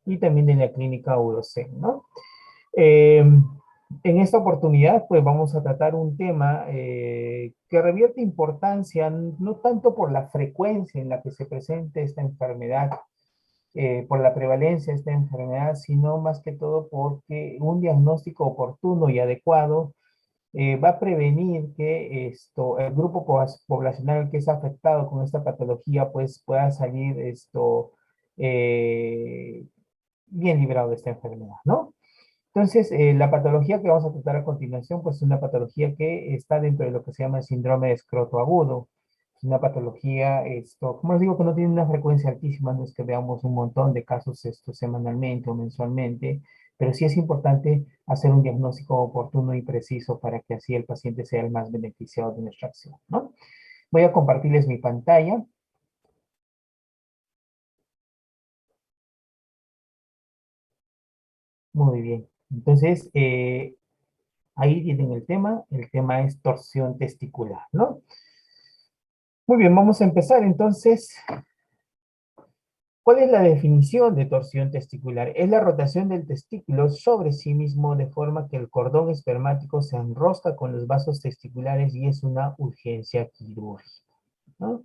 y también en la clínica Urocen, ¿no? Eh, en esta oportunidad, pues vamos a tratar un tema que revierte importancia no tanto por la frecuencia en la que se presente esta enfermedad, por la prevalencia de esta enfermedad, sino más que todo porque un diagnóstico oportuno y adecuado va a prevenir que el grupo poblacional que es afectado con esta patología, pues pueda salir eh, bien librado de esta enfermedad, ¿no? Entonces, la patología que vamos a tratar a continuación, pues es una patología que está dentro de lo que se llama el síndrome de escroto agudo. Es una patología, como les digo, que no tiene una frecuencia altísima, no es que veamos un montón de casos semanalmente o mensualmente, pero sí es importante hacer un diagnóstico oportuno y preciso para que así el paciente sea el más beneficiado de nuestra acción, ¿no? Voy a compartirles mi pantalla. Muy bien. Entonces, ahí tienen el tema es torsión testicular, ¿no? Muy bien, vamos a empezar entonces. ¿Cuál es la definición de torsión testicular? Es la rotación del testículo sobre sí mismo de forma que el cordón espermático se enrosca con los vasos testiculares y es una urgencia quirúrgica, ¿no?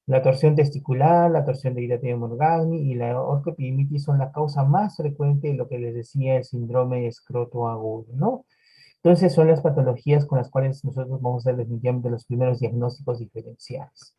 La torsión testicular, la torsión de Irate-Morgagni y la orcoepidimitis son la causa más frecuente de lo que les decía el síndrome de escroto agudo, ¿no? Entonces son las patologías con las cuales nosotros vamos a hacer definitivamente los primeros diagnósticos diferenciales.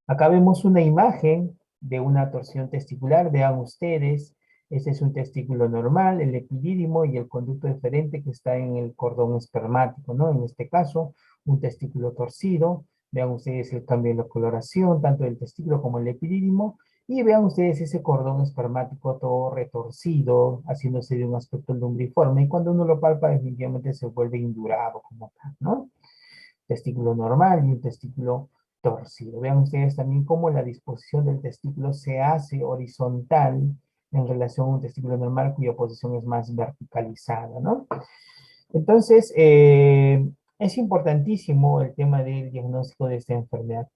Acá vemos una imagen de una torsión testicular. Vean ustedes, este es un testículo normal, el epidídimo y el conducto deferente que está en el cordón espermático, ¿no? En este caso, un testículo torcido. Vean ustedes el cambio de la coloración, tanto del testículo como el epidídimo. Y vean ustedes ese cordón espermático todo retorcido, haciéndose de un aspecto lumbriforme. Y cuando uno lo palpa, definitivamente se vuelve indurado como tal, ¿no? Testículo normal y un testículo torcido. Vean ustedes también cómo la disposición del testículo se hace horizontal en relación a un testículo normal cuya posición es más verticalizada, ¿no? Entonces, es importantísimo el tema del diagnóstico de esta enfermedad.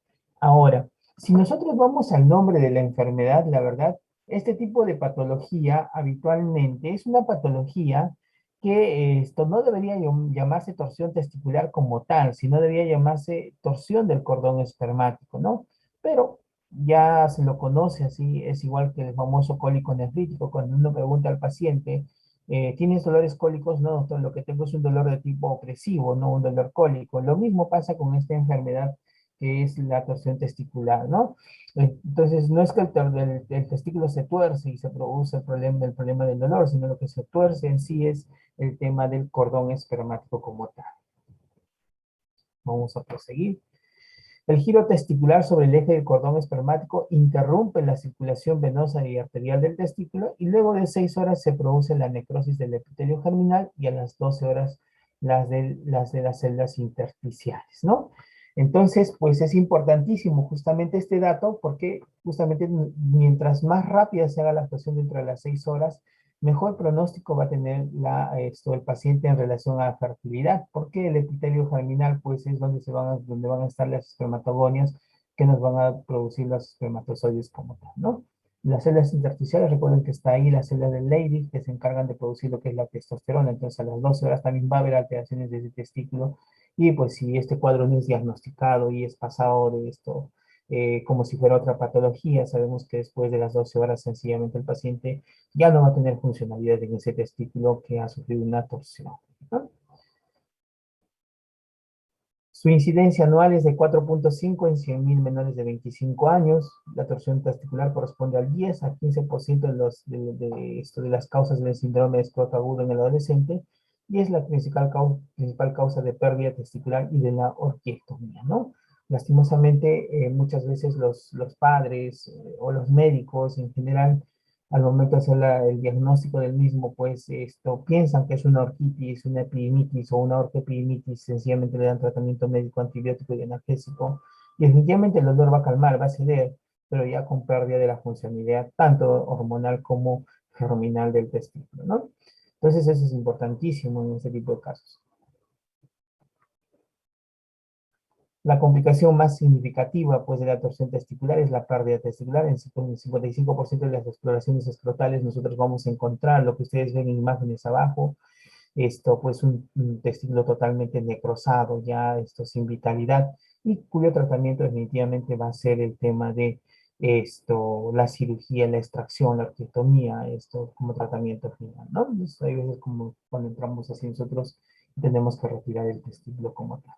Ahora, si nosotros vamos al nombre de la enfermedad, la verdad, este tipo de patología habitualmente es una patología que esto no debería llamarse torsión testicular como tal, sino debería llamarse torsión del cordón espermático, ¿no? Pero ya se lo conoce así, es igual que el famoso cólico nefrítico, cuando uno pregunta al paciente, ¿tienes dolores cólicos? No, doctor, lo que tengo es un dolor de tipo opresivo, no un dolor cólico. Lo mismo pasa con esta enfermedad que es la torsión testicular, ¿no? Entonces, no es que el testículo se tuerce y se produce el problema del dolor, sino lo que se tuerce en sí es el tema del cordón espermático como tal. Vamos a proseguir. El giro testicular sobre el eje del cordón espermático interrumpe la circulación venosa y arterial del testículo y luego de 6 horas se produce la necrosis del epitelio germinal y a las 12 horas las células intersticiales, ¿no? Entonces, pues es importantísimo justamente este dato porque justamente mientras más rápida se haga la actuación dentro de las 6 horas, mejor pronóstico va a tener el paciente en relación a la fertilidad, porque el epitelio germinal pues es donde van a estar las espermatogonias que nos van a producir los espermatozoides como tal, ¿no? Las células intersticiales, recuerden que está ahí la célula del Leydig, que se encargan de producir lo que es la testosterona, entonces a las 12 horas también va a haber alteraciones de ese testículo, y pues si este cuadro no es diagnosticado y es pasado de esto como si fuera otra patología, sabemos que después de las 12 horas sencillamente el paciente ya no va a tener funcionalidad en ese testículo que ha sufrido una torsión, ¿no? Su incidencia anual es de 4.5 en 100.000 menores de 25 años. La torsión testicular corresponde al 10 a 15% de las causas del síndrome de escroto agudo en el adolescente y es la principal causa de pérdida testicular y de la orquiectomía, ¿no? Lastimosamente, muchas veces los padres o los médicos en general al momento de hacer el diagnóstico del mismo, pues piensan que es una orquitis, una epidimitis o una ortoepidimitis, sencillamente le dan tratamiento médico antibiótico y analgésico, y definitivamente el dolor va a calmar, va a ceder, pero ya con pérdida de la funcionalidad tanto hormonal como germinal del testículo, ¿no? Entonces eso es importantísimo en este tipo de casos. La complicación más significativa pues, de la torsión testicular es la pérdida testicular. En el 55% de las exploraciones escrotales nosotros vamos a encontrar lo que ustedes ven en imágenes abajo, esto pues un testículo totalmente necrosado, ya esto sin vitalidad, y cuyo tratamiento definitivamente va a ser el tema de esto, la cirugía, la extracción, la orquiectomía, esto como tratamiento final, ¿no? Entonces, hay veces como cuando entramos así nosotros tenemos que retirar el testículo como tal.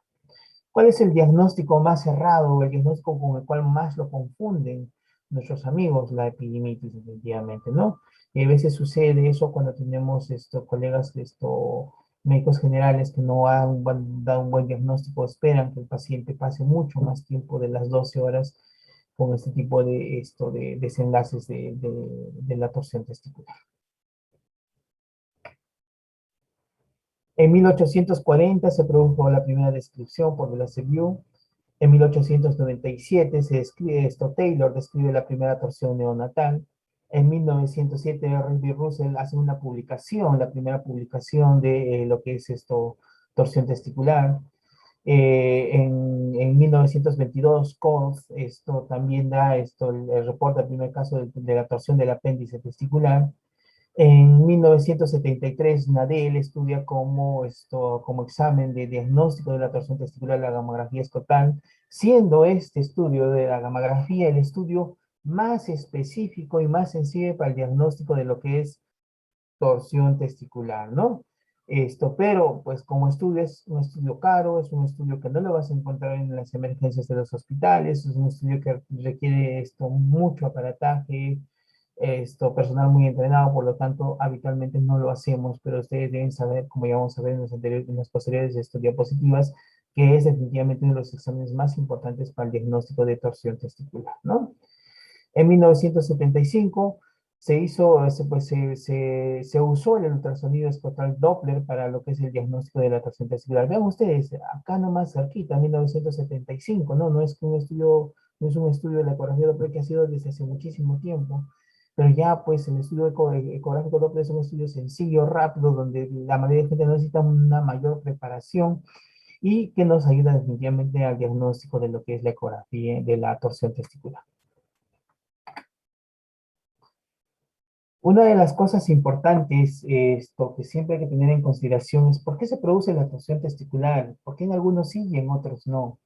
¿Cuál es el diagnóstico más errado o el diagnóstico con el cual más lo confunden nuestros amigos? La epidimitis, definitivamente, ¿no? Y a veces sucede eso cuando tenemos colegas, médicos generales que no han dado un buen diagnóstico, esperan que el paciente pase mucho más tiempo de las 12 horas con este tipo de desenlaces de la torsión testicular. En 1840 se produjo la primera descripción por Delasevier. En 1897 se describe Taylor describe la primera torsión neonatal. En 1907 R.B. Russell hace una publicación, la primera publicación de lo que es torsión testicular. En 1922 Coles también da el reporta el primer caso de la torsión del apéndice testicular. En 1973, Nadel estudia como examen de diagnóstico de la torsión testicular la gamografía escrotal, siendo este estudio de la gamografía el estudio más específico y más sensible para el diagnóstico de lo que es torsión testicular, ¿no? Pero pues como estudio es un estudio caro, es un estudio que no lo vas a encontrar en las emergencias de los hospitales, es un estudio que requiere mucho aparataje, personal muy entrenado, por lo tanto, habitualmente no lo hacemos, pero ustedes deben saber, como ya vamos a ver en las posteriores diapositivas, que es definitivamente uno de los exámenes más importantes para el diagnóstico de torsión testicular, ¿no? En 1975 se hizo, se usó el ultrasonido escrotal Doppler para lo que es el diagnóstico de la torsión testicular. Vean ustedes, acá nomás cerquita, 1975, ¿no? No es un estudio de la ecografía Doppler que ha sido desde hace muchísimo tiempo, pero ya pues el estudio ecográfico Doppler es un estudio sencillo, rápido, donde la mayoría de gente no necesita una mayor preparación y que nos ayuda definitivamente al diagnóstico de lo que es la ecografía de la torsión testicular. Una de las cosas importantes, que siempre hay que tener en consideración es por qué se produce la torsión testicular, por qué en algunos sí y en otros no.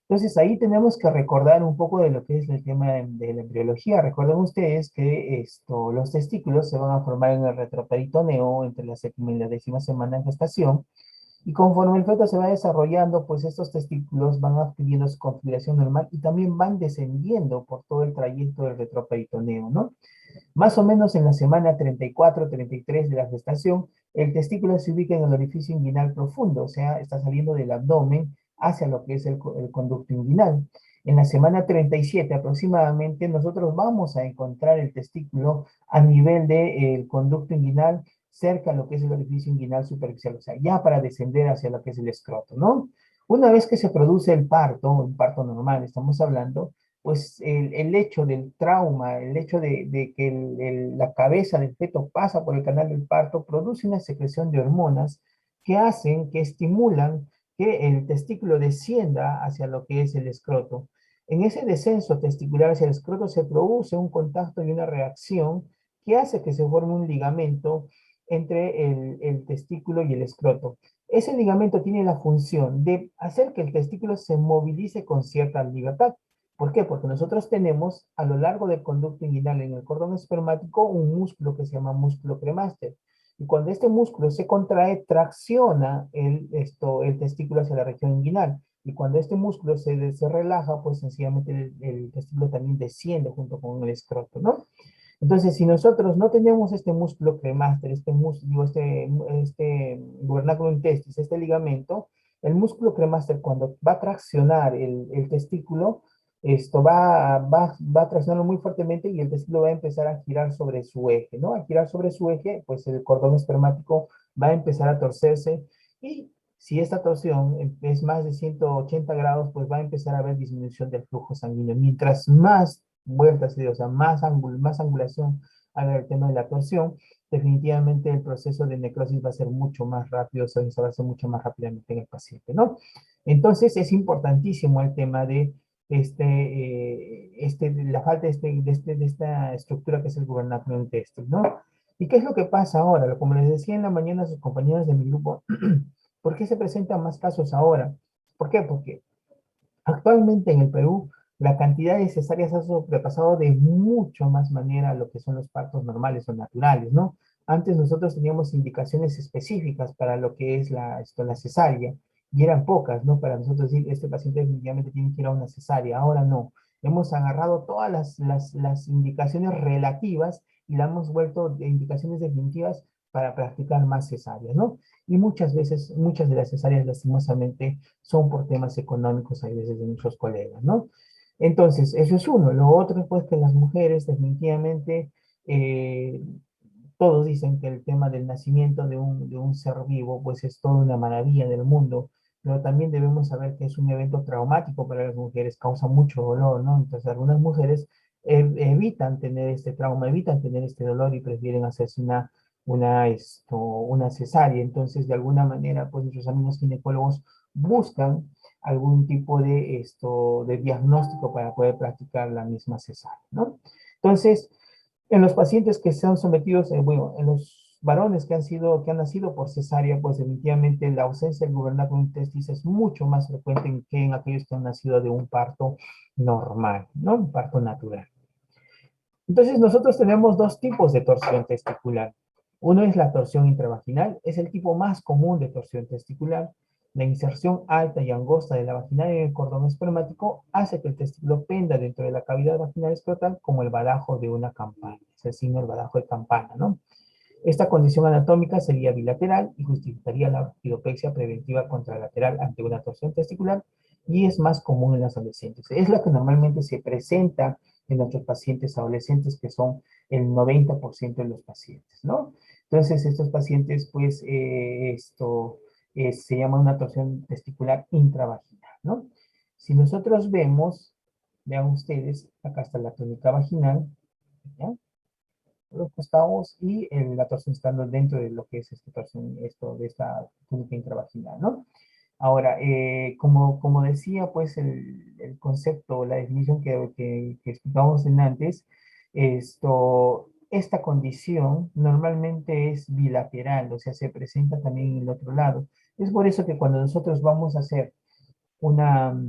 Entonces ahí tenemos que recordar un poco de lo que es el tema de la embriología. Recuerden ustedes que los testículos se van a formar en el retroperitoneo entre la séptima y la décima semana de gestación, y conforme el feto se va desarrollando, pues estos testículos van adquiriendo su configuración normal y también van descendiendo por todo el trayecto del retroperitoneo, ¿no? Más o menos en la semana 34-33 de la gestación, el testículo se ubica en el orificio inguinal profundo, o sea, está saliendo del abdomen hacia lo que es el conducto inguinal. En la semana 37 aproximadamente, nosotros vamos a encontrar el testículo a nivel del conducto inguinal, cerca a lo que es el orificio inguinal superficial, o sea, ya para descender hacia lo que es el escroto, ¿no? Una vez que se produce el parto, un parto normal, estamos hablando, pues el hecho del trauma, el hecho de que la cabeza del feto pasa por el canal del parto, produce una secreción de hormonas que hacen, que estimulan que el testículo descienda hacia lo que es el escroto. En ese descenso testicular hacia el escroto se produce un contacto y una reacción que hace que se forme un ligamento entre el testículo y el escroto. Ese ligamento tiene la función de hacer que el testículo se movilice con cierta libertad. ¿Por qué? Porque nosotros tenemos a lo largo del conducto inguinal en el cordón espermático un músculo que se llama músculo cremaster. Y cuando este músculo se contrae, tracciona el testículo hacia la región inguinal. Y cuando este músculo se relaja, pues sencillamente el testículo también desciende junto con el escroto, ¿no? Entonces, si nosotros no tenemos este músculo cremaster, este gubernáculo intestis, este ligamento, el músculo cremaster cuando va a traccionar el testículo, va a traccionarlo muy fuertemente y el testículo va a empezar a girar sobre su eje, ¿no? A girar sobre su eje, pues el cordón espermático va a empezar a torcerse y si esta torsión es más de 180 grados, pues va a empezar a haber disminución del flujo sanguíneo. Mientras más vueltas, o sea, más angulación a ver el tema de la torsión, definitivamente el proceso de necrosis va a ser mucho más rápido, se va a hacer mucho más rápidamente en el paciente, ¿no? Entonces es importantísimo el tema de la falta de esta estructura que es el gubernatio intestinal, ¿no? ¿Y qué es lo que pasa ahora? Como les decía en la mañana a sus compañeros de mi grupo, ¿por qué se presentan más casos ahora? ¿Por qué? Porque actualmente en el Perú la cantidad de cesáreas ha sobrepasado de mucho más manera lo que son los partos normales o naturales, ¿no? Antes nosotros teníamos indicaciones específicas para lo que es la cesárea y eran pocas, ¿no? Para nosotros decir, este paciente definitivamente tiene que ir a una cesárea. Ahora no. Hemos agarrado todas las indicaciones relativas y la hemos vuelto de indicaciones definitivas para practicar más cesáreas, ¿no? Y muchas veces, muchas de las cesáreas lastimosamente son por temas económicos, hay veces de muchos colegas, ¿no? Entonces, eso es uno. Lo otro, pues, que las mujeres definitivamente, eh, todos dicen que el tema del nacimiento de un ser vivo, pues es toda una maravilla del mundo, pero también debemos saber que es un evento traumático para las mujeres, causa mucho dolor, ¿no? Entonces, algunas mujeres evitan tener este trauma, evitan tener este dolor y prefieren hacerse una cesárea. Entonces, de alguna manera, pues nuestros amigos ginecólogos buscan algún tipo de diagnóstico para poder practicar la misma cesárea, ¿no? Entonces, en los pacientes que se han sometidos, bueno, en los varones que han nacido por cesárea, pues definitivamente la ausencia del gubernatio intestis es mucho más frecuente que en aquellos que han nacido de un parto normal, ¿no? Un parto natural. Entonces, nosotros tenemos dos tipos de torsión testicular. Uno es la torsión intravaginal, es el tipo más común de torsión testicular. La inserción alta y angosta de la vagina en el cordón espermático hace que el testículo penda dentro de la cavidad vaginal escrotal como el badajo de una campana. Es el signo del badajo de campana, ¿no? Esta condición anatómica sería bilateral y justificaría la ortopexia preventiva contralateral ante una torsión testicular y es más común en las adolescentes. Es la que normalmente se presenta en nuestros pacientes adolescentes, que son el 90% de los pacientes, ¿no? Entonces, estos pacientes, pues, se llama una torsión testicular intravaginal, ¿no? Si nosotros vemos, vean ustedes, acá está la túnica vaginal, ¿ya? Los costados y la torsión estando dentro de lo que es de esta túnica intravaginal, ¿no? Ahora, como decía, pues el concepto, la definición que explicamos en antes, esta condición normalmente es bilateral, o sea, se presenta también en el otro lado. Es por eso que cuando nosotros vamos a hacer una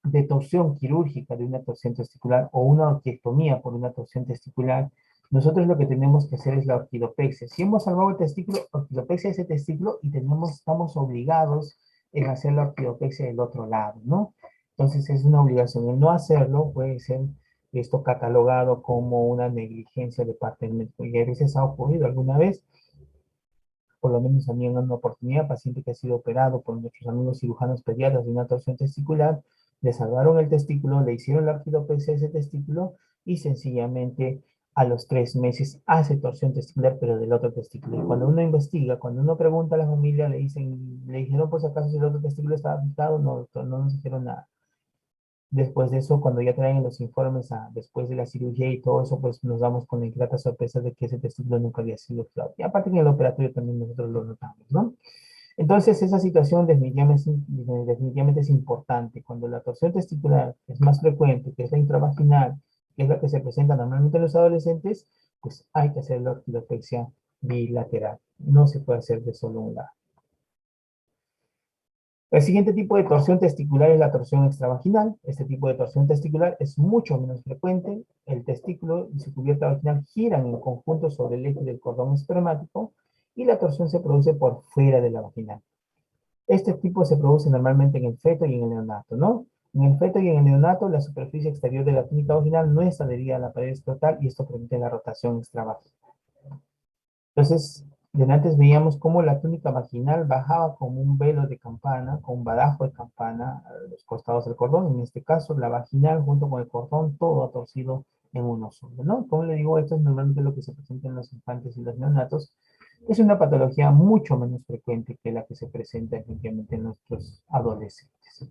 de torsión quirúrgica de una torsión testicular o una orquiectomía por una torsión testicular, nosotros lo que tenemos que hacer es la orquidopexia. Si hemos salvado el testículo, orquidopexia ese testículo y estamos obligados en hacer la orquidopexia del otro lado, ¿no? Entonces es una obligación. El no hacerlo puede ser esto catalogado como una negligencia de parte del médico. Y a veces ha ocurrido alguna vez, por lo menos a mí en una oportunidad, paciente que ha sido operado por nuestros amigos cirujanos pediatras de una torsión testicular, le salvaron el testículo, le hicieron la orquidopexia de ese testículo y sencillamente a los 3 meses hace torsión testicular, pero del otro testículo. Y cuando uno investiga, cuando uno pregunta a la familia, le dijeron por si acaso si el otro testículo estaba afectado, no, doctor, no nos dijeron nada. Después de eso, cuando ya traen los informes después de la cirugía y todo eso, pues nos damos con la grata sorpresa de que ese testículo nunca había sido claro. Y aparte que en el operatorio también nosotros lo notamos, ¿no? Entonces, esa situación definitivamente es importante. Cuando la torsión testicular es más frecuente, que es la intravaginal, que es la que se presenta normalmente en los adolescentes, pues hay que hacer la orquidopexia bilateral. No se puede hacer de solo un lado. El siguiente tipo de torsión testicular es la torsión extravaginal. Este tipo de torsión testicular es mucho menos frecuente. El testículo y su cubierta vaginal giran en conjunto sobre el eje del cordón espermático y la torsión se produce por fuera de la vaginal. Este tipo se produce normalmente en el feto y en el neonato, ¿no? En el feto y en el neonato, la superficie exterior de la túnica vaginal no es adherida a la pared escrotal y esto permite la rotación extravaginal. Entonces, de antes veíamos cómo la túnica vaginal bajaba como un velo de campana, con un badajo de campana a los costados del cordón. En este caso, la vaginal junto con el cordón, todo torcido en uno solo, ¿no? Como le digo, esto es normalmente lo que se presenta en los infantes y los neonatos. Es una patología mucho menos frecuente que la que se presenta efectivamente en nuestros adolescentes.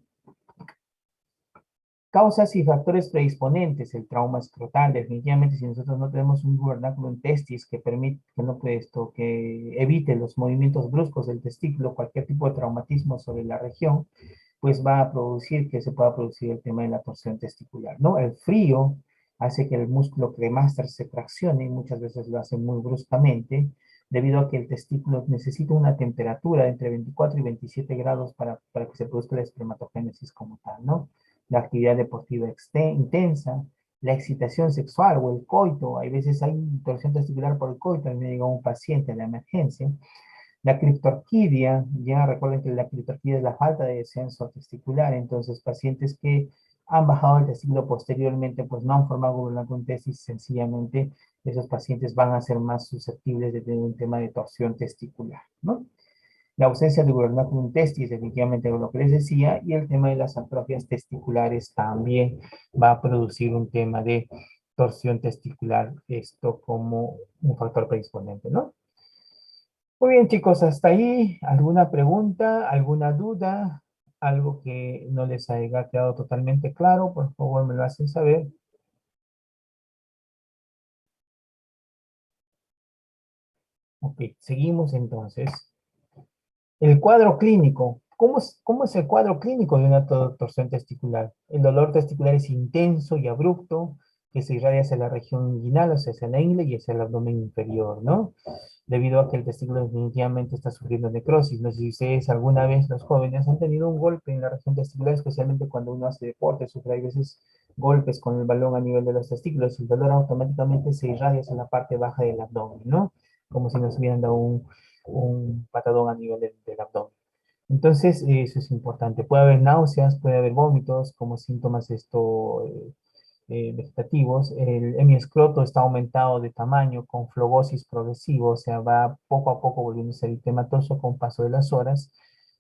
Causas y factores predisponentes, el trauma escrotal, definitivamente si nosotros no tenemos un gubernaculum testis que permite, que no puede esto, que evite los movimientos bruscos del testículo, cualquier tipo de traumatismo sobre la región, pues va a producir que se pueda producir el tema de la torsión testicular, ¿no? El frío hace que el músculo cremaster se traccione y muchas veces lo hace muy bruscamente, debido a que el testículo necesita una temperatura de entre 24 y 27 grados para que se produzca la espermatogénesis como tal, ¿no? La actividad deportiva intensa, la excitación sexual o el coito, hay veces hay torsión testicular por el coito, a mí me llega un paciente a la emergencia, la criptorquidia, ya recuerden que la criptorquidia es la falta de descenso testicular, entonces pacientes que han bajado el testículo posteriormente, pues no han formado gobernantes, sencillamente esos pacientes van a ser más susceptibles de tener un tema de torsión testicular, ¿no? La ausencia de gubernaculum testis, definitivamente lo que les decía, y el tema de las atrofias testiculares también va a producir un tema de torsión testicular, esto como un factor predisponente, ¿no? Muy bien, chicos, hasta ahí. ¿Alguna pregunta, alguna duda? Algo que no les haya quedado totalmente claro, por favor me lo hacen saber. Ok, seguimos entonces. El cuadro clínico. Cómo es el cuadro clínico de una torsión testicular? El dolor testicular es intenso y abrupto, que se irradia hacia la región inguinal, o sea, hacia la ingle y hacia el abdomen inferior, ¿no? Debido a que el testículo definitivamente está sufriendo necrosis. No sé si ustedes alguna vez, los jóvenes, han tenido un golpe en la región testicular, especialmente cuando uno hace deporte, sufre a veces golpes con el balón a nivel de los testículos, el dolor automáticamente se irradia hacia la parte baja del abdomen, ¿no? Como si nos hubieran dado un patadón a nivel del abdomen. Entonces, eso es importante. Puede haber náuseas, puede haber vómitos como síntomas vegetativos. El hemiescroto está aumentado de tamaño con flogosis progresivo, o sea, va poco a poco volviéndose eritematoso con paso de las horas.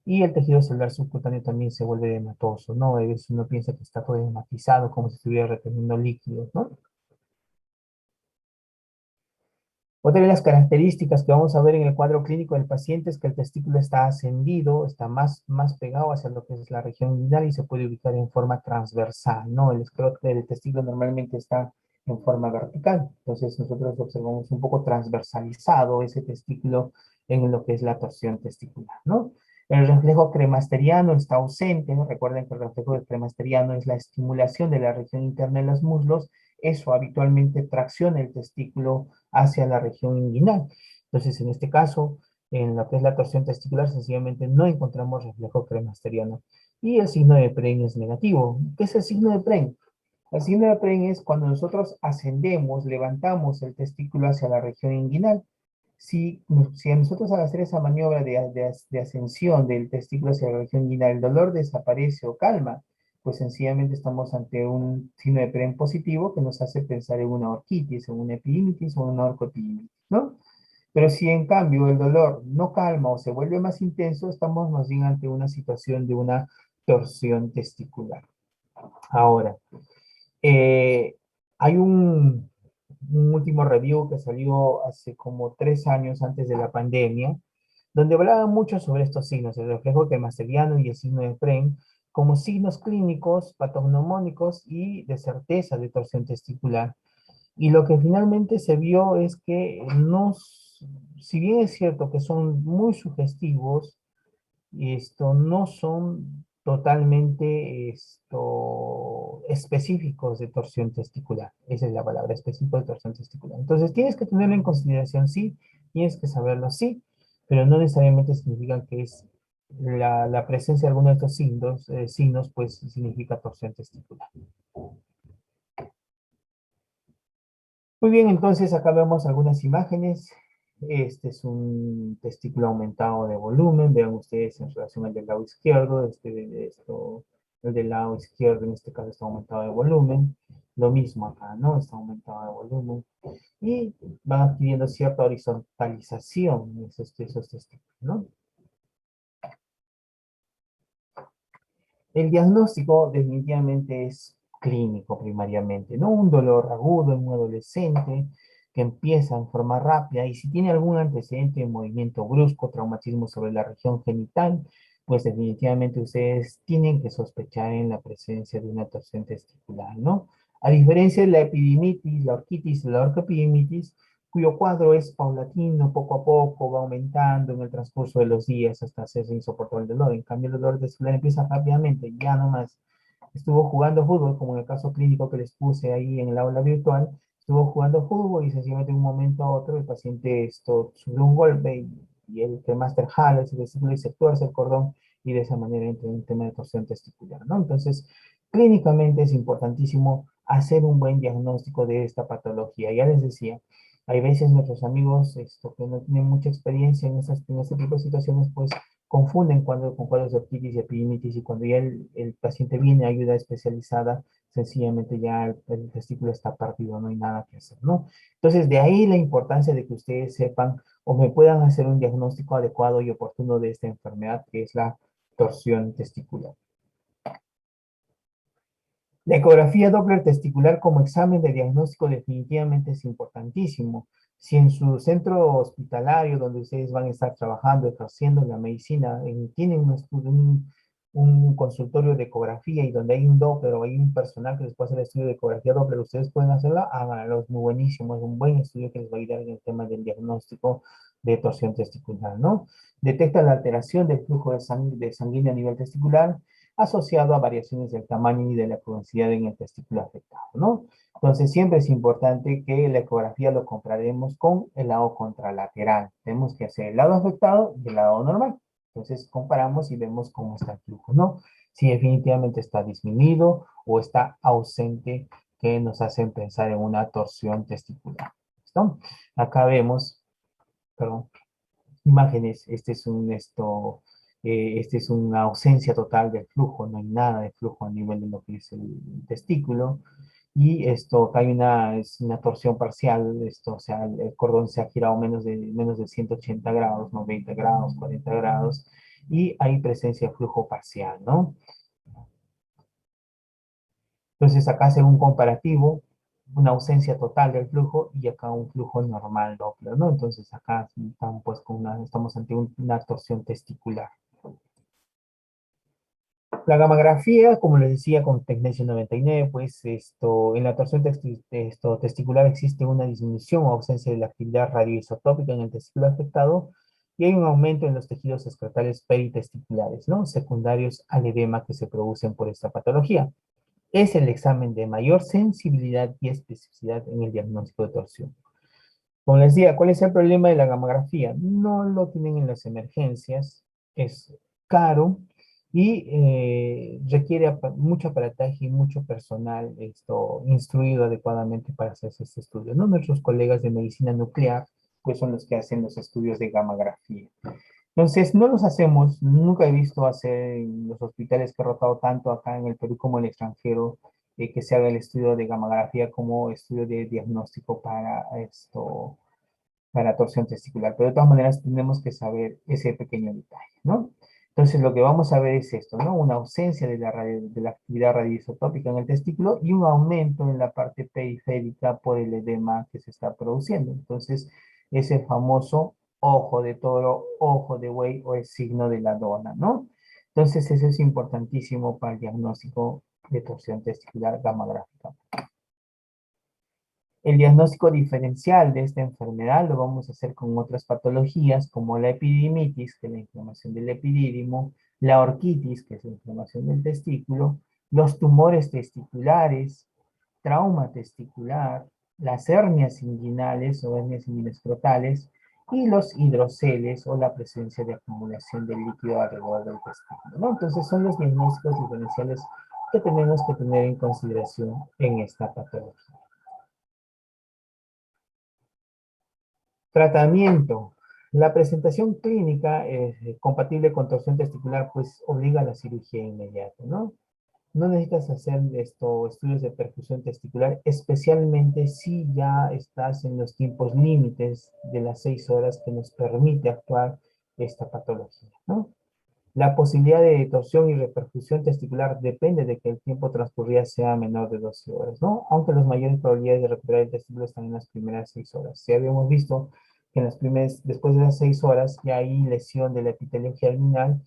Y el tejido celular subcutáneo también se vuelve hematoso, ¿no? A veces uno piensa que está todo hematizado, como si estuviera reteniendo líquidos, ¿no? Otra de las características que vamos a ver en el cuadro clínico del paciente es que el testículo está ascendido, está más pegado hacia lo que es la región inguinal y se puede ubicar en forma transversal, ¿no? El escroto del testículo normalmente está en forma vertical, entonces nosotros observamos un poco transversalizado ese testículo en lo que es la torsión testicular, ¿no? El reflejo cremasteriano está ausente, ¿no? Recuerden que el reflejo cremasteriano es la estimulación de la región interna de los muslos, eso habitualmente tracciona el testículo hacia la región inguinal. Entonces, en este caso, en lo que es la torsión testicular, sencillamente no encontramos reflejo cremasteriano. Y el signo de Pren es negativo. ¿Qué es el signo de Pren? El signo de Pren es cuando nosotros ascendemos, levantamos el testículo hacia la región inguinal. Si nosotros al hacer esa maniobra de ascensión del testículo hacia la región inguinal, el dolor desaparece o calma, pues sencillamente estamos ante un signo de Pren positivo que nos hace pensar en una orquitis, en una epidimitis o una orcoepidimitis, ¿no? Pero si en cambio el dolor no calma o se vuelve más intenso, estamos más bien ante una situación de una torsión testicular. Ahora, eh, hay un último review que salió hace como 3 años antes de la pandemia, donde hablaba mucho sobre estos signos, el reflejo cremasteriano y el signo de Pren, como signos clínicos, patognomónicos y de certeza de torsión testicular. Y lo que finalmente se vio es que no, si bien es cierto que son muy sugestivos, no son totalmente específicos de torsión testicular. Esa es la palabra, específico de torsión testicular. Entonces tienes que tenerlo en consideración, sí, tienes que saberlo, sí, pero no necesariamente significa que es la presencia de alguno de estos signos, pues significa torsión testicular. Muy bien, entonces acá vemos algunas imágenes. Este es un testículo aumentado de volumen. Vean ustedes en relación al del lado izquierdo. El del lado izquierdo en este caso está aumentado de volumen. Lo mismo acá, ¿no? Está aumentado de volumen. Y van adquiriendo cierta horizontalización esos testículos, ¿no? El diagnóstico definitivamente es clínico primariamente, no un dolor agudo en un adolescente que empieza en forma rápida y si tiene algún antecedente de movimiento brusco, traumatismo sobre la región genital, pues definitivamente ustedes tienen que sospechar en la presencia de una torsión testicular, ¿no? A diferencia de la epidimitis, la orquitis, la orcoepidimitis, cuyo cuadro es paulatino, poco a poco, va aumentando en el transcurso de los días hasta hacerse insoportable el dolor. En cambio, el dolor testicular empieza rápidamente, ya nomás estuvo jugando fútbol, como en el caso clínico que les puse ahí en el aula virtual, estuvo jugando fútbol y sencillamente de un momento a otro el paciente sufrió un golpe y el cremaster jala ese vesículo y se tuerce el cordón y de esa manera entra en un tema de torsión testicular, ¿no? Entonces, clínicamente es importantísimo hacer un buen diagnóstico de esta patología. Ya les decía, hay veces nuestros amigos que no tienen mucha experiencia en este tipo de situaciones, pues confunden con cuadros de otitis y epidimitis y cuando ya el paciente viene a ayuda especializada, sencillamente ya el testículo está partido, no hay nada que hacer, ¿no? Entonces, de ahí la importancia de que ustedes sepan o me puedan hacer un diagnóstico adecuado y oportuno de esta enfermedad que es la torsión testicular. La ecografía Doppler testicular como examen de diagnóstico definitivamente es importantísimo. Si en su centro hospitalario donde ustedes van a estar trabajando, ejerciendo la medicina, tienen un consultorio de ecografía y donde hay un Doppler o hay un personal que les puede hacer el estudio de ecografía Doppler, ustedes pueden hacerlo, háganlo, es muy buenísimo, es un buen estudio que les va a ayudar en el tema del diagnóstico de torsión testicular, ¿no? Detecta la alteración del flujo de sanguíneo a nivel testicular, asociado a variaciones del tamaño y de la prudencialidad en el testículo afectado, ¿no? Entonces, siempre es importante que la ecografía lo comparemos con el lado contralateral. Tenemos que hacer el lado afectado y el lado normal. Entonces, comparamos y vemos cómo está el flujo, ¿no? Si definitivamente está disminuido o está ausente, que nos hacen pensar en una torsión testicular. ¿Listo? Acá vemos, perdón, imágenes, este es una ausencia total de flujo, no hay nada de flujo a nivel de lo que es el testículo. Y esto, acá hay es una torsión parcial, o sea, el cordón se ha girado menos de 180 grados, 90 grados, 40 grados, y hay presencia de flujo parcial, ¿no? Entonces acá hace un comparativo, una ausencia total del flujo y acá un flujo normal Doppler, ¿no? Entonces acá estamos, pues, estamos ante una torsión testicular. La gamografía, como les decía, con Tecnesio 99, pues en la torsión testicular existe una disminución o ausencia de la actividad radioisotópica en el testículo afectado y hay un aumento en los tejidos escrotales peritesticulares, ¿no? Secundarios al edema que se producen por esta patología. Es el examen de mayor sensibilidad y especificidad en el diagnóstico de torsión. Como les decía, ¿cuál es el problema de la gamografía? No lo tienen en las emergencias, es caro y requiere mucho aparataje y mucho personal instruido adecuadamente para hacerse este estudio, ¿no? Nuestros colegas de medicina nuclear, pues son los que hacen los estudios de gamografía. Entonces, no los hacemos, nunca he visto hacer en los hospitales que he rotado tanto acá en el Perú como en el extranjero, que se haga el estudio de gamografía como estudio de diagnóstico para para torsión testicular. Pero de todas maneras tenemos que saber ese pequeño detalle, ¿no? Entonces, lo que vamos a ver es esto, ¿no? Una ausencia de de la actividad radioisotópica en el testículo y un aumento en la parte periférica por el edema que se está produciendo. Entonces, ese famoso ojo de toro, ojo de buey o el signo de la dona, ¿no? Entonces, eso es importantísimo para el diagnóstico de torsión testicular gamma-gráfica. El diagnóstico diferencial de esta enfermedad lo vamos a hacer con otras patologías como la epididimitis, que es la inflamación del epidídimo, la orquitis, que es la inflamación del testículo, los tumores testiculares, trauma testicular, las hernias inguinales o hernias inguinescrotales y los hidroceles o la presencia de acumulación de líquido alrededor del testículo, ¿no? Entonces son los diagnósticos diferenciales que tenemos que tener en consideración en esta patología. Tratamiento. La presentación clínica compatible con torsión testicular pues obliga a la cirugía inmediata, ¿no? No necesitas hacer estudios de perfusión testicular, especialmente si ya estás en los tiempos límites de las 6 horas que nos permite actuar esta patología, ¿no? La posibilidad de torsión y reperfusión testicular depende de que el tiempo transcurrido sea menor de 12 horas, ¿no? Aunque las mayores probabilidades de recuperar el testículo están en las primeras 6 horas. Si habíamos visto que después de las 6 horas ya hay lesión del epitelio germinal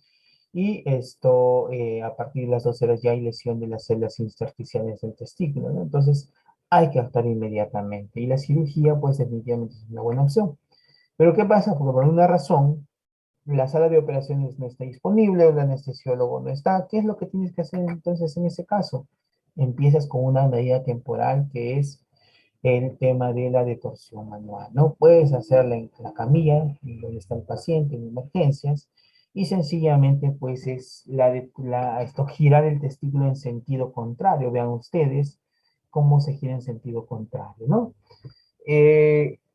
y esto, a partir de las 12 horas ya hay lesión de las células intersticiales del testículo, ¿no? Entonces, hay que actuar inmediatamente. Y la cirugía, pues, definitivamente es una buena opción. Pero, ¿qué pasa? Porque por una razón, la sala de operaciones no está disponible, o el anestesiólogo no está. ¿Qué es lo que tienes que hacer entonces en ese caso? Empiezas con una medida temporal que es el tema de la detorsión manual. No puedes hacerla en la camilla, donde está el paciente, en emergencias, y sencillamente pues es esto, girar el testículo en sentido contrario. Vean ustedes cómo se gira en sentido contrario, ¿no?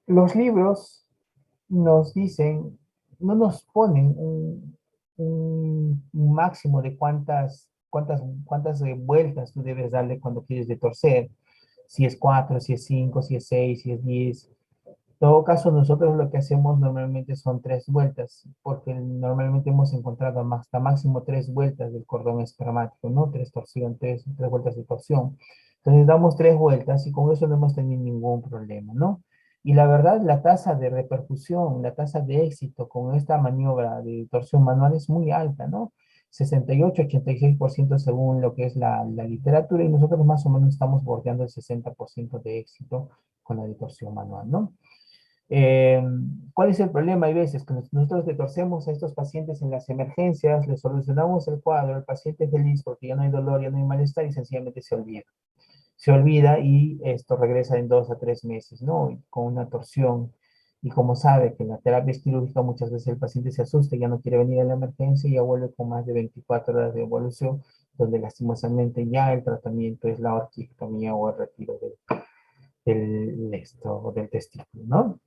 Los libros nos dicen, no nos ponen un máximo de cuántas vueltas tú debes darle cuando quieres de torcer, si es 4, si es 5, si es 6, si es 10. En todo caso, nosotros lo que hacemos normalmente son 3 vueltas, porque normalmente hemos encontrado hasta máximo 3 vueltas del cordón espermático, ¿no? Tres torsión, tres vueltas de torsión. Entonces damos 3 vueltas y con eso no hemos tenido ningún problema, ¿no? Y la verdad, la tasa de repercusión, la tasa de éxito con esta maniobra de torsión manual es muy alta, ¿no? 68-86% según lo que es la literatura, y nosotros más o menos estamos bordeando el 60% de éxito con la torsión manual, ¿no? Eh, ¿Cuál es el problema? Hay veces que nosotros detorcemos a estos pacientes en las emergencias, les solucionamos el cuadro, el paciente es feliz porque ya no hay dolor, ya no hay malestar y sencillamente se olvida. Se olvida y esto regresa en 2 a 3 meses, ¿no? Y con una torsión. Y como sabe que en la terapia quirúrgica muchas veces el paciente se asusta y ya no quiere venir a la emergencia y ya vuelve con más de 24 horas de evolución, donde lastimosamente ya el tratamiento es la orquiectomía o el retiro del testículo, ¿no?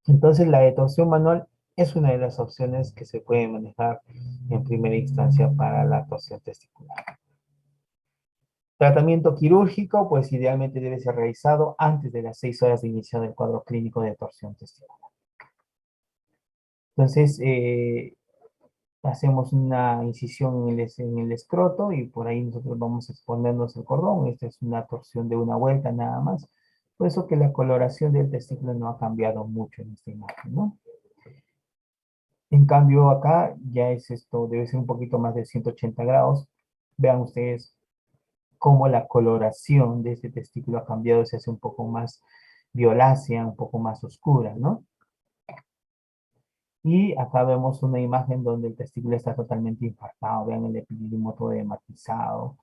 Entonces la torsión manual es una de las opciones que se puede manejar en primera instancia para la torsión testicular. Tratamiento quirúrgico, pues idealmente debe ser realizado antes de las 6 horas de inicio del cuadro clínico de torsión testicular. Entonces, hacemos una incisión en el escroto y por ahí nosotros vamos a exponernos el cordón. Esta es una torsión de una vuelta nada más. Por eso que la coloración del testículo no ha cambiado mucho en esta imagen, ¿no? En cambio, acá ya es esto, debe ser un poquito más de 180 grados. Vean ustedes cómo la coloración de este testículo ha cambiado, se hace un poco más violácea, un poco más oscura, ¿no? Y acá vemos una imagen donde el testículo está totalmente infartado. Vean el epidídimo todo hematizado.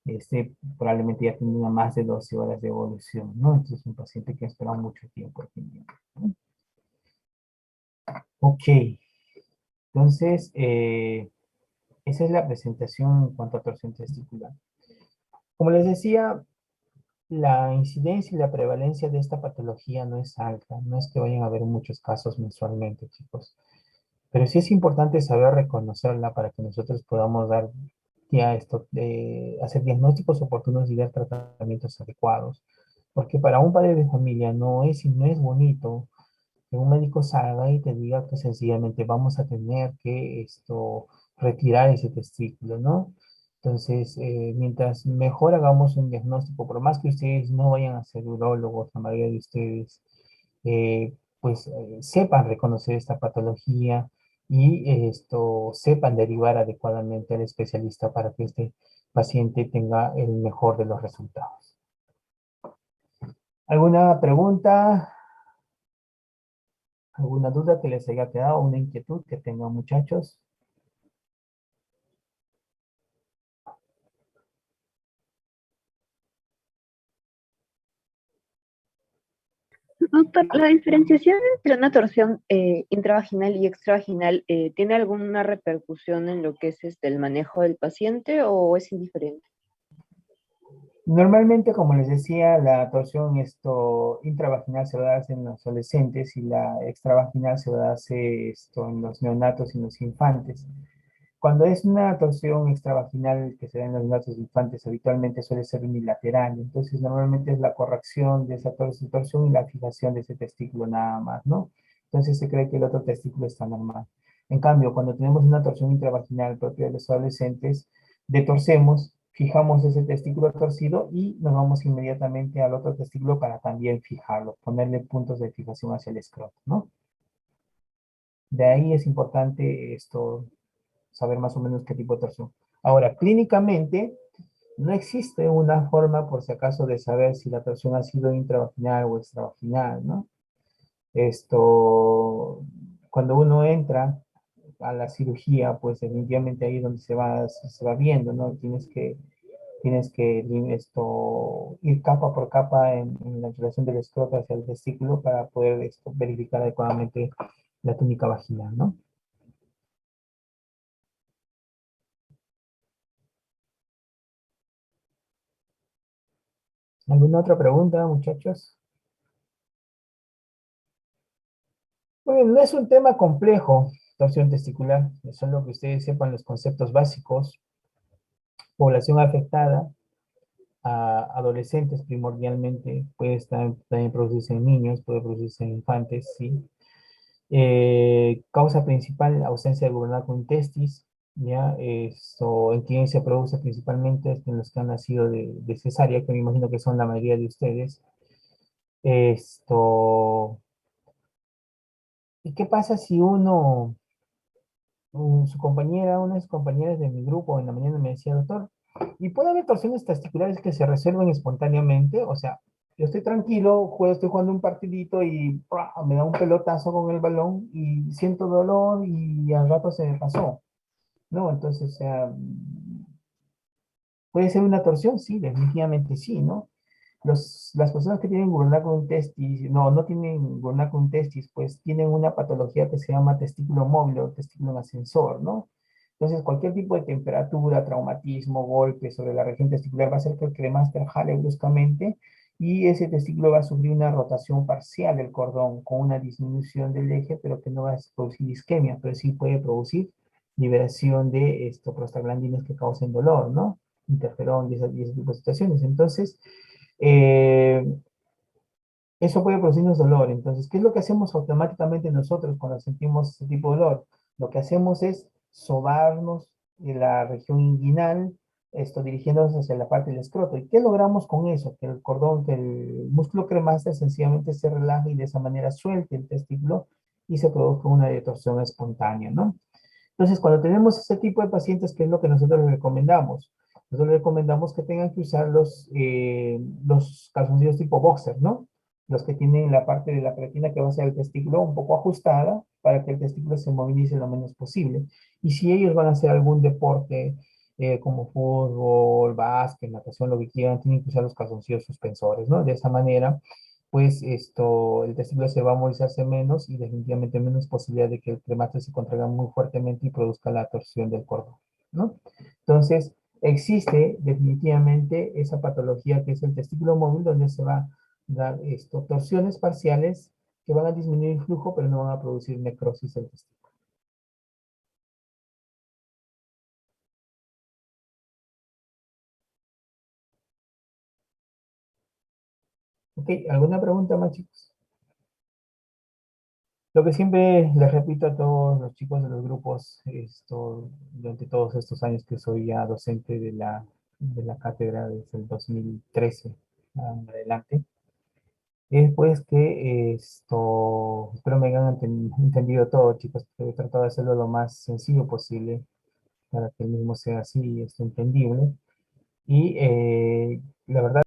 Este probablemente ya tenía más de 12 horas de evolución, ¿no? Entonces es un paciente que ha esperado mucho tiempo aquí, ¿no? Ok, entonces esa es la presentación en cuanto a torsión testicular. Como les decía, la incidencia y la prevalencia de esta patología no es alta, no es que vayan a haber muchos casos mensualmente, chicos, pero sí es importante saber reconocerla para que nosotros podamos dar ya esto, hacer diagnósticos oportunos y dar tratamientos adecuados, porque para un padre de familia no es bonito que un médico salga y te diga que sencillamente vamos a tener que retirar ese testículo, ¿no? Entonces, mientras mejor hagamos un diagnóstico, por más que ustedes no vayan a ser urólogos, la mayoría de ustedes, pues sepan reconocer esta patología y sepan derivar adecuadamente al especialista para que este paciente tenga el mejor de los resultados. ¿Alguna pregunta? ¿Alguna duda que les haya quedado? ¿Una inquietud que tengan, muchachos? Doctor, ¿la diferenciación entre una torsión intravaginal y extravaginal tiene alguna repercusión en lo que es el manejo del paciente o es indiferente? Normalmente, como les decía, la torsión intravaginal se va a hacer en los adolescentes y la extravaginal se va a hacer en los neonatos y en los infantes. Cuando es una torsión extravaginal que se da en los neonatos e infantes, habitualmente suele ser unilateral. Entonces, normalmente es la corrección de esa torsión y la fijación de ese testículo nada más, ¿no? Entonces se cree que el otro testículo está normal. En cambio, cuando tenemos una torsión intravaginal propia de los adolescentes, detorcemos, fijamos ese testículo torcido y nos vamos inmediatamente al otro testículo para también fijarlo, ponerle puntos de fijación hacia el escroto, ¿no? De ahí es importante esto. saber más o menos qué tipo de torsión. Ahora, clínicamente, no existe una forma, por si acaso, de saber si la torsión ha sido intravaginal o extravaginal, ¿no? Esto, cuando uno entra a la cirugía, pues definitivamente ahí es donde se va viendo, ¿no? Tienes que ir capa por capa en la relación del escroto hacia el testículo para poder verificar adecuadamente la túnica vaginal, ¿no? ¿Alguna otra pregunta, muchachos? Bueno, no es un tema complejo, torsión testicular, es solo que ustedes sepan los conceptos básicos. Población afectada, a adolescentes primordialmente, puede estar, también producirse en niños, puede producirse en infantes, sí. Causa principal, ausencia de con testis, ¿ya? Esto, en quien se produce principalmente es en los que han nacido de cesárea, que me imagino que son la mayoría de ustedes. Esto, ¿y qué pasa si su compañera, una de sus compañeras de mi grupo en la mañana me decía, doctor, ¿y puede haber torsiones testiculares que se resuelven espontáneamente? O sea, yo estoy tranquilo, estoy jugando un partidito y ¡prua! Me da un pelotazo con el balón y siento dolor y al rato se me pasó. No, entonces, o sea, ¿puede ser una torsión? Sí, definitivamente sí, ¿no? Las personas que tienen testis, no tienen testis, pues tienen una patología que se llama testículo móvil o testículo en ascensor, ¿no? Entonces, cualquier tipo de temperatura, traumatismo, golpe sobre la región testicular va a hacer que el cremaster jale bruscamente y ese testículo va a sufrir una rotación parcial del cordón con una disminución del eje, pero que no va a producir isquemia, pero sí puede producir liberación de prostaglandinas que causen dolor, ¿no? Interferón y ese tipo de situaciones. Entonces, eh, eso puede producirnos dolor. Entonces, ¿qué es lo que hacemos automáticamente nosotros cuando sentimos ese tipo de dolor? Lo que hacemos es sobarnos en la región inguinal, dirigiéndonos hacia la parte del escroto. ¿Y qué logramos con eso? Que el cordón, que el músculo cremaster sencillamente se relaje y de esa manera suelte el testículo y se produzca una torsión espontánea, ¿no? Entonces, cuando tenemos ese tipo de pacientes, ¿qué es lo que nosotros les recomendamos? Nosotros les recomendamos que tengan que usar los calzoncillos tipo boxer, ¿no? Los que tienen la parte de la pretina que va hacia el testículo un poco ajustada para que el testículo se movilice lo menos posible. Y si ellos van a hacer algún deporte como fútbol, básquet, natación, lo que quieran, tienen que usar los calzoncillos suspensores, ¿no? De esa manera pues el testículo se va a movilizarse menos y definitivamente menos posibilidad de que el cremato se contraiga muy fuertemente y produzca la torsión del cordón, ¿no? Entonces, existe definitivamente esa patología que es el testículo móvil, donde se va a dar torsiones parciales que van a disminuir el flujo, pero no van a producir necrosis del testículo. ¿Ok? ¿Alguna pregunta más, chicos? Lo que siempre les repito a todos los chicos de los grupos, durante todos estos años que soy ya docente de la cátedra desde el 2013 en adelante, es pues que espero me hayan entendido todo, chicos, que he tratado de hacerlo lo más sencillo posible para que el mismo sea así, entendible. Y la verdad,